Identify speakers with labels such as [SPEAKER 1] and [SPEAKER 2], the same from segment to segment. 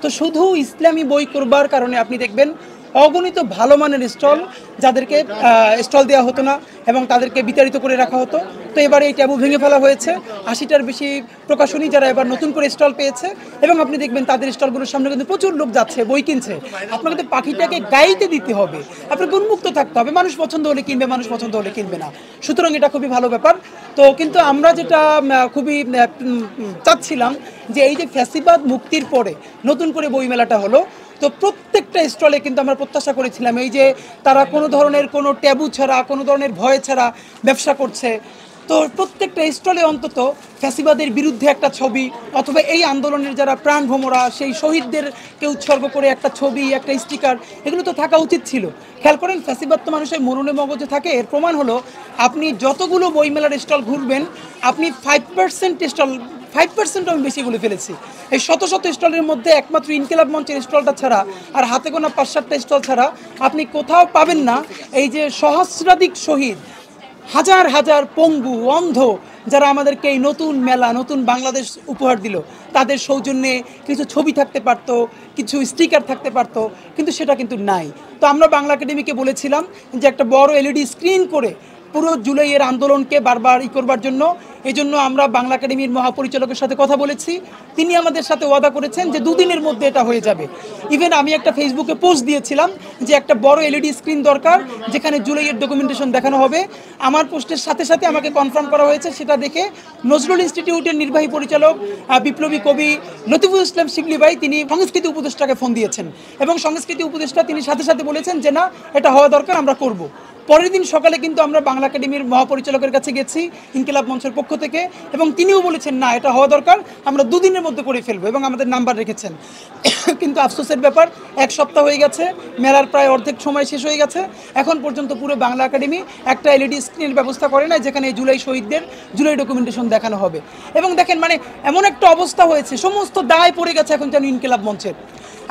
[SPEAKER 1] তো শুধু ইসলামী বই করবার কারণে আপনি দেখবেন অগণিত ভালো মানের স্টল যাদেরকে স্টল দেওয়া হতো না এবং তাদেরকে বিতাড়িত করে রাখা হতো। তো এবারে এই ট্যাবু ভেঙে ফেলা হয়েছে। 80টার বেশি প্রকাশনী যারা এবার নতুন করে স্টল পেয়েছে এবং আপনি দেখবেন তাদের স্টলগুলোর সামনে কিন্তু প্রচুর লোক যাচ্ছে, বই কিনছে। আপনাকে কিন্তু পাখিটাকে গাইতে দিতে হবে, আপনাকে উন্মুক্ত থাকতে হবে। মানুষ পছন্দ হলে কিনবে, মানুষ পছন্দ হলে কিনবে না। সুতরাং এটা খুবই ভালো ব্যাপার। তো কিন্তু আমরা যেটা খুবই চাচ্ছিলাম যে এই যে ফ্যাসিবাদ মুক্তির পরে নতুন করে বইমেলাটা হলো, তো প্রত্যেকটা স্টলে কিন্তু আমরা প্রত্যাশা করেছিলাম এই যে তারা কোনো ধরনের কোনো ট্যাবু ছাড়া, কোনো ধরনের ভয় ছাড়া ব্যবসা করছে। তো প্রত্যেকটা স্টলে অন্তত ফ্যাসিবাদের বিরুদ্ধে একটা ছবি অথবা এই আন্দোলনের যারা প্রাণভোমরা সেই শহীদদেরকে উৎসর্গ করে একটা ছবি, একটা স্টিকার, এগুলো তো থাকা উচিত ছিল। খেয়াল করেন, ফ্যাসিবাদ তো মানুষের মরণে মগজে থাকে। এর প্রমাণ হলো আপনি যতগুলো বইমেলার স্টল ঘুরবেন, আপনি 5% স্টল, 5% আমি বেশি বলে ফেলেছি, এই শত শত স্টলের মধ্যে একমাত্র ইনকিলাব মঞ্চের স্টলটা ছাড়া আর হাতে গোনা 5-7টা স্টল ছাড়া আপনি কোথাও পাবেন না এই যে সহস্রাধিক শহীদ, হাজার হাজার পঙ্গু, অন্ধ যারা আমাদেরকে এই নতুন মেলা, নতুন বাংলাদেশ উপহার দিল, তাদের সৌজন্যে কিছু ছবি থাকতে পারতো, কিছু স্টিকার থাকতে পারতো, কিন্তু সেটা কিন্তু নাই। তো আমরা বাংলা একাডেমিকে বলেছিলাম যে একটা বড় এলইডি স্ক্রিন করে পুরো জুলাইয়ের আন্দোলনকে বারবার করবার জন্য, এজন্য আমরা বাংলা একাডেমির মহাপরিচালকের সাথে কথা বলেছি। তিনি আমাদের সাথে ওয়াদা করেছেন যে 2 দিনের মধ্যে এটা হয়ে যাবে। ইভেন আমি একটা ফেসবুকে পোস্ট দিয়েছিলাম যে একটা বড় এলইডি স্ক্রিন দরকার যেখানে জুলাইয়ের ডকুমেন্টেশন দেখানো হবে। আমার পোস্টের সাথে সাথে আমাকে কনফার্ম করা হয়েছে, সেটা দেখে নজরুল ইনস্টিটিউটের নির্বাহী পরিচালক বিপ্লবী কবি লতিফুল ইসলাম শিবলি ভাই, তিনি সংস্কৃতি উপদেষ্টাকে ফোন দিয়েছেন এবং সংস্কৃতি উপদেষ্টা তিনি সাথে সাথে বলেছেন যে না, এটা হওয়া দরকার, আমরা করব। পরের দিন সকালে কিন্তু আমরা বাংলা একাডেমির মহাপরিচালকের কাছে গেছি ইনকিলাব মঞ্চের পক্ষ থেকে, এবং তিনিও বলেছেন না, এটা হওয়া দরকার, আমরা 2 দিনের মধ্যে করে ফেলবো, এবং আমাদের নাম্বার রেখেছেন। কিন্তু আফসোসের ব্যাপার, 1 সপ্তাহ হয়ে গেছে, মেলার প্রায় অর্ধেক সময় শেষ হয়ে গেছে, এখন পর্যন্ত পুরো বাংলা একাডেমি একটা এলইডি স্ক্রিনের ব্যবস্থা করে না যেখানে জুলাই শহীদদের জুলাই ডকুমেন্টেশন দেখানো হবে। এবং দেখেন, মানে এমন একটা অবস্থা হয়েছে, সমস্ত দায় পড়ে গেছে এখন যেন ইনকিলাব মঞ্চের।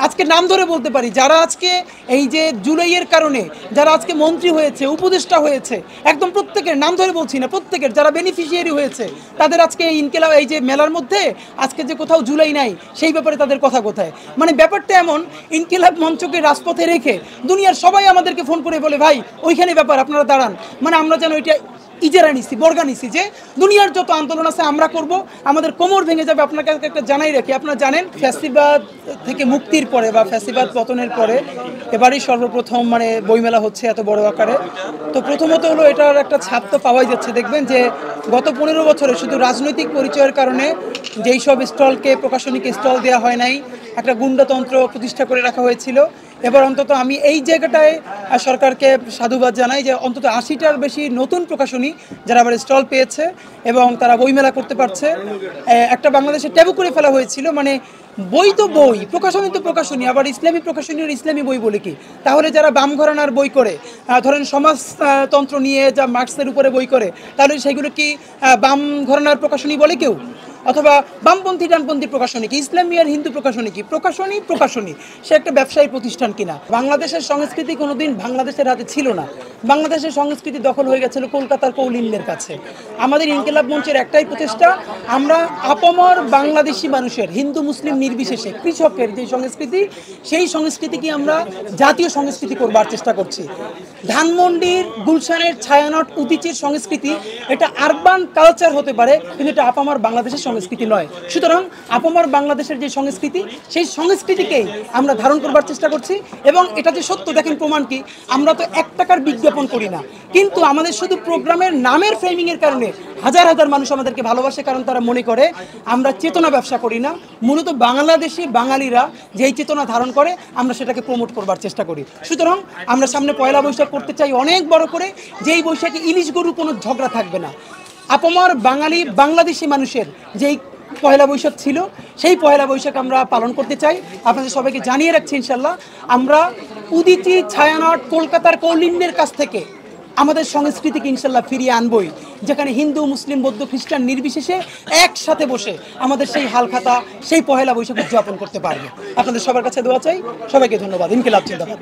[SPEAKER 1] আজকে নাম ধরে বলতে পারি, যারা আজকে এই যে জুলাইয়ের কারণে যারা আজকে মন্ত্রী হয়েছে, উপদেষ্টা হয়েছে, একদম প্রত্যেকের নাম ধরে বলছি না, প্রত্যেকের যারা বেনিফিশিয়ারি হয়েছে, তাদের আজকে ইনকিলাব এই যে মেলার মধ্যে আজকে যে কোথাও জুলাই নাই সেই ব্যাপারে তাদের কথা কোথায়। মানে ব্যাপারটা এমন, ইনকিলাব মঞ্চকে রাজপথে রেখে দুনিয়ার সবাই আমাদেরকে ফোন করে বলে ভাই ওইখানে ব্যাপার, আপনারা দাঁড়ান। মানে আমরা যেন ওইটা ইজারা নিছি, বর্গা নিছি যে দুনিয়ার যত আন্দোলন আছে আমরা করব, আমাদের কোমর ভেঙে যাবে। আপনাকে একটা জানাই রাখি, আপনারা জানেন ফ্যাসিবাদ থেকে মুক্তির পরে বা ফ্যাসিবাদ পতনের পরে এবারই সর্বপ্রথম মানে বইমেলা হচ্ছে এত বড় আকারে। তো প্রথমত হলো এটার একটা ছাপ তো পাওয়াই যাচ্ছে। দেখবেন যে গত 15 বছরে শুধু রাজনৈতিক পরিচয়ের কারণে যেই সব স্টলকে, প্রকাশনীকে স্টল দেওয়া হয় নাই, একটা গুন্ডাতন্ত্র প্রতিষ্ঠা করে রাখা হয়েছিল। এবার অন্তত আমি এই জায়গাটায় সরকারকে সাধুবাদ জানাই যে অন্তত 80টার বেশি নতুন প্রকাশনী যারা আবার স্টল পেয়েছে এবং তারা বইমেলা করতে পারছে। একটা বাংলাদেশে ট্যাবু করে ফেলা হয়েছিল, মানে বই তো বই, প্রকাশনী তো প্রকাশনী, আবার ইসলামী প্রকাশনীর ইসলামী বই বলে কি? তাহলে যারা বাম ঘরানার বই করে, ধরেন সমাজতন্ত্র নিয়ে যা মার্ক্সের উপরে বই করে, তাহলে সেগুলো কি বাম ঘরানার প্রকাশনী বলে কেউ? অথবা বামপন্থী ডানপন্থী প্রকাশনী কি? ইসলামী আর হিন্দু প্রকাশনী কি? প্রকাশনী প্রকাশনী, সে একটা ব্যবসায়ী প্রতিষ্ঠান কিনা। বাংলাদেশের সংস্কৃতি কোনোদিন বাংলাদেশের হাতে ছিল না। বাংলাদেশের সংস্কৃতি দখল হয়ে গেছিল কলকাতার কৌলিন্যের কাছে। আমাদের ইনকিলাব মঞ্চের একটাই প্রচেষ্টা, আমরা আপামর বাংলাদেশি মানুষের, হিন্দু মুসলিম নির্বিশেষে, কৃষকের যে সংস্কৃতি, সেই সংস্কৃতিকে আমরা জাতীয় সংস্কৃতি করবার চেষ্টা করছি। ধানমন্ডির, গুলশানের, ছায়ানট, উদীচীর সংস্কৃতি এটা আরবান কালচার হতে পারে, কিন্তু এটা আপামর বাংলাদেশের সংস্কৃতি নয়। সুতরাং আপামর বাংলাদেশের যে সংস্কৃতি, সেই সংস্কৃতিকেই আমরা ধারণ করবার চেষ্টা করছি। এবং এটা যে সত্য, দেখেন প্রমাণ কি, আমরা তো 1 টাকার বিজ্ঞাপন করি না, কিন্তু আমাদের শুধু প্রোগ্রামের নামের ফ্রেমিংয়ের কারণে হাজার হাজার মানুষ আমাদেরকে ভালোবাসে, কারণ তারা মনে করে আমরা চেতনা ব্যবসা করি না। মূলত বাংলাদেশি বাঙালিরা যেই চেতনা ধারণ করে আমরা সেটাকে প্রমোট করবার চেষ্টা করি। সুতরাং আমরা সামনে পয়লা বৈশাখ করতে চাই অনেক বড় করে, যেই বৈশাখে ইলিশ গরু কোনো ঝগড়া থাকবে না। আপামর বাঙালি বাংলাদেশি মানুষের যেই পয়লা বৈশাখ ছিল, সেই পয়লা বৈশাখ আমরা পালন করতে চাই। আপনাদের সবাইকে জানিয়ে রাখছি, ইনশাল্লাহ আমরা উদীচী, ছায়ানট, কলকাতার কৌলিন্যের কাছ থেকে আমাদের সংস্কৃতিকে ইনশাল্লাহ ফিরিয়ে আনবই, যেখানে হিন্দু মুসলিম বৌদ্ধ খ্রিস্টান নির্বিশেষে একসাথে বসে আমাদের সেই হালখাতা, সেই পয়লা বৈশাখ উদযাপন করতে পারবে। আপনাদের সবার কাছে দোয়া চাই। সবাইকে ধন্যবাদ। ইনকিলাব জিন্দাবাদ।